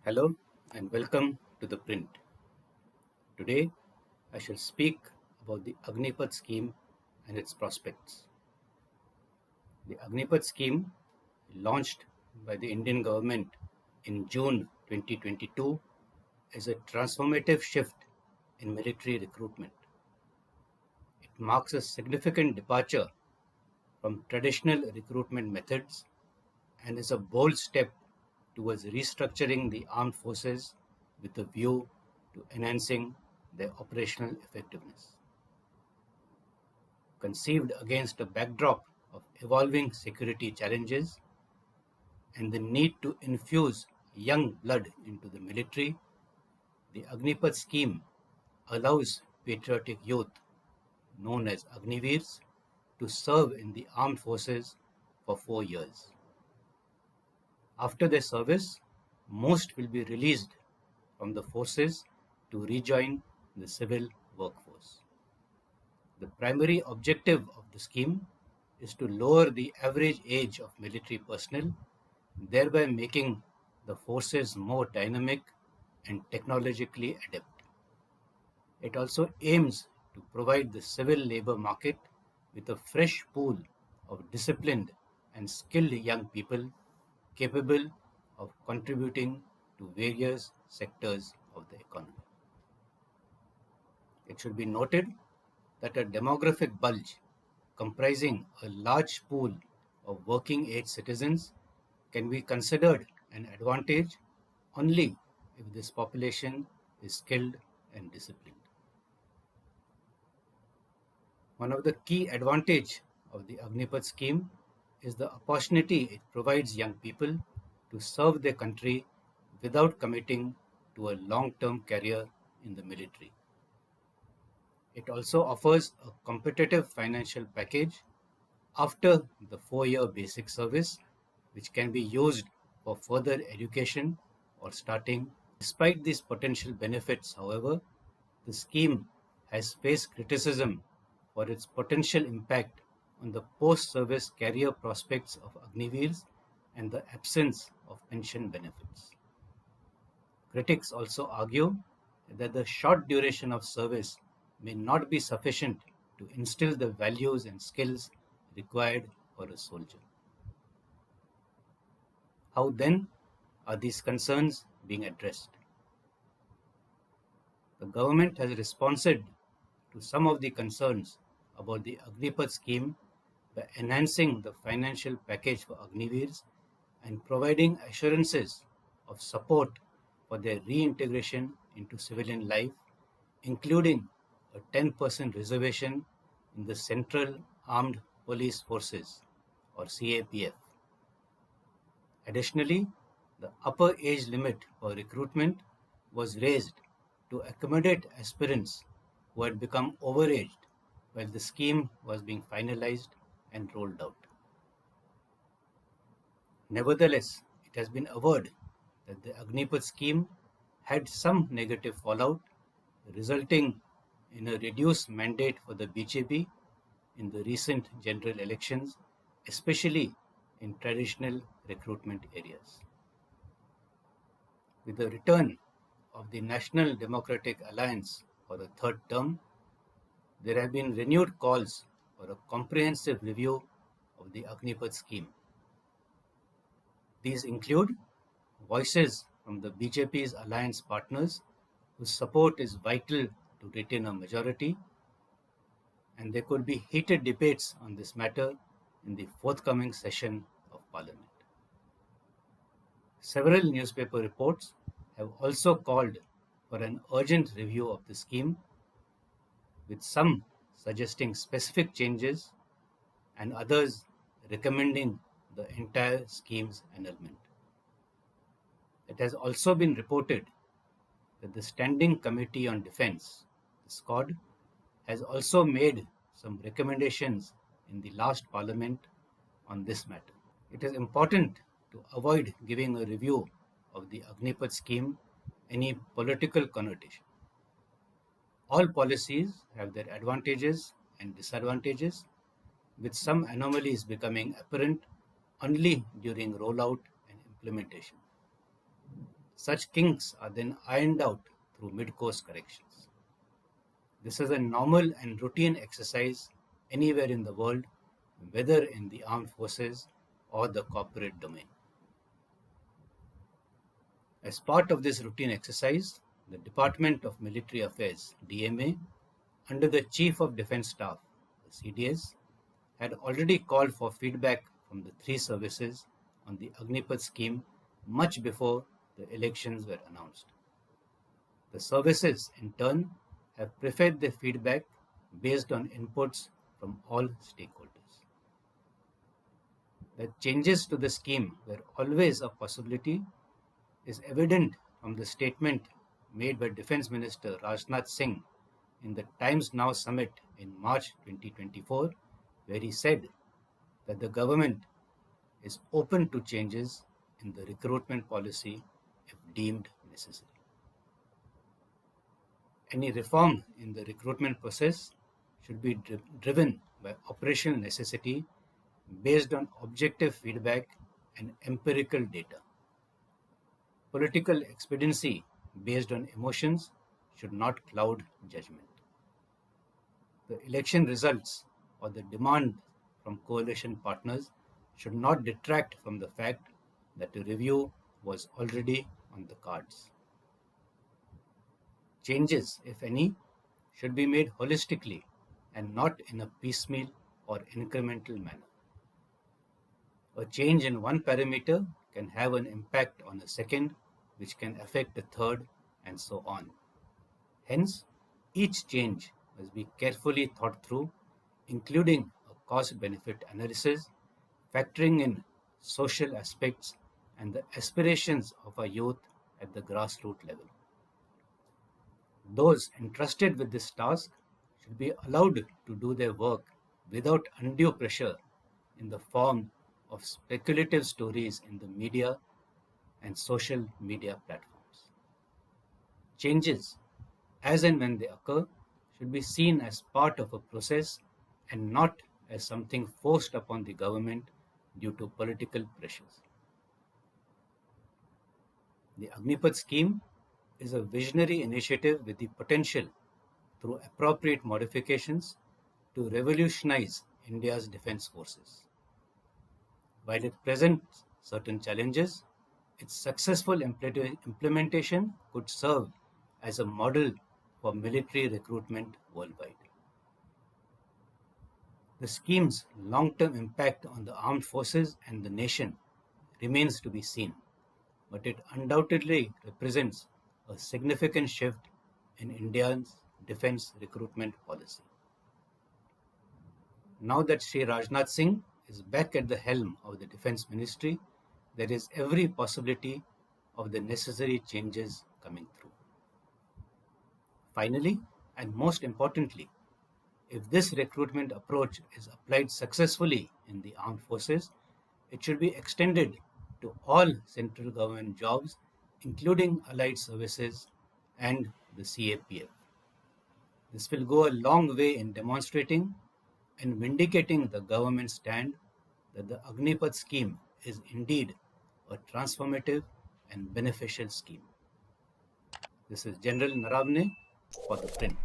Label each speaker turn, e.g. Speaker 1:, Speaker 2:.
Speaker 1: Hello and welcome to The Print. Today, I shall speak about the Agnipath scheme and its prospects. The Agnipath scheme, launched by the Indian government in June 2022, is a transformative shift in military recruitment. It marks a significant departure from traditional recruitment methods and is a bold step towards restructuring the armed forces with a view to enhancing their operational effectiveness. Conceived against a backdrop of evolving security challenges and the need to infuse young blood into the military, the Agnipath scheme allows patriotic youth, known as Agniveers, to serve in the armed forces for 4 years. After their service, most will be released from the forces to rejoin the civil workforce. The primary objective of the scheme is to lower the average age of military personnel, thereby making the forces more dynamic and technologically adept. It also aims to provide the civil labor market with a fresh pool of disciplined and skilled young people capable of contributing to various sectors of the economy. It should be noted that a demographic bulge comprising a large pool of working age citizens can be considered an advantage only if this population is skilled and disciplined. One of the key advantages of the Agnipath scheme is the opportunity it provides young people to serve their country without committing to a long-term career in the military. It also offers a competitive financial package after the 4-year basic service, which can be used for further education or starting. Despite these potential benefits, however, the scheme has faced criticism for its potential impact on the post-service career prospects of Agniveers and the absence of pension benefits. Critics also argue that the short duration of service may not be sufficient to instill the values and skills required for a soldier. How then are these concerns being addressed? The government has responded to some of the concerns about the Agnipath scheme by enhancing the financial package for Agniveers and providing assurances of support for their reintegration into civilian life, including a 10% reservation in the Central Armed Police Forces or CAPF. Additionally, the upper age limit for recruitment was raised to accommodate aspirants who had become overaged while the scheme was being finalized and rolled out. Nevertheless, it has been averred that the Agnipath scheme had some negative fallout, resulting in a reduced mandate for the BJP in the recent general elections, especially in traditional recruitment areas. With the return of the National Democratic Alliance for the third term, there have been renewed calls for a comprehensive review of the Agnipath scheme. These include voices from the BJP's alliance partners whose support is vital to retain a majority, and there could be heated debates on this matter in the forthcoming session of Parliament. Several newspaper reports have also called for an urgent review of the scheme, with some suggesting specific changes and others recommending the entire scheme's annulment. It has also been reported that the Standing Committee on Defence, the SCOD, has also made some recommendations in the last Parliament on this matter. It is important to avoid giving a review of the Agnipath scheme any political connotation. All policies have their advantages and disadvantages, with some anomalies becoming apparent only during rollout and implementation. Such kinks are then ironed out through mid-course corrections. This is a normal and routine exercise anywhere in the world, whether in the armed forces or the corporate domain. As part of this routine exercise, the Department of Military Affairs (DMA), under the Chief of Defence Staff the (CDS), had already called for feedback from the three services on the Agnipath scheme much before the elections were announced. The services, in turn, have preferred their feedback based on inputs from all stakeholders. That changes to the scheme were always a possibility is evident from the statement made by Defence Minister Rajnath Singh in the Times Now summit in March 2024, where he said that the government is open to changes in the recruitment policy if deemed necessary. Any reform in the recruitment process should be driven by operational necessity based on objective feedback and empirical data. Political expediency based on emotions should not cloud judgment. The election results or the demand from coalition partners should not detract from the fact that a review was already on the cards. Changes, if any, should be made holistically and not in a piecemeal or incremental manner. A change in one parameter can have an impact on a second, which can affect a third, and so on. Hence, each change must be carefully thought through, including a cost-benefit analysis, factoring in social aspects and the aspirations of our youth at the grassroots level. Those entrusted with this task should be allowed to do their work without undue pressure in the form of speculative stories in the media and social media platforms. Changes, as and when they occur, should be seen as part of a process and not as something forced upon the government due to political pressures. The Agnipath scheme is a visionary initiative with the potential, through appropriate modifications, to revolutionize India's defense forces. While it presents certain challenges, its successful implementation could serve as a model for military recruitment worldwide. The scheme's long-term impact on the armed forces and the nation remains to be seen, but it undoubtedly represents a significant shift in India's defense recruitment policy. Now that Sri Rajnath Singh is back at the helm of the Defence Ministry, there is every possibility of the necessary changes coming through. Finally, and most importantly, if this recruitment approach is applied successfully in the armed forces, it should be extended to all central government jobs, including allied services and the CAPF. This will go a long way in demonstrating and vindicating the government's stand that the Agnipath scheme is indeed a transformative and beneficial scheme. This is General Naravane for ThePrint.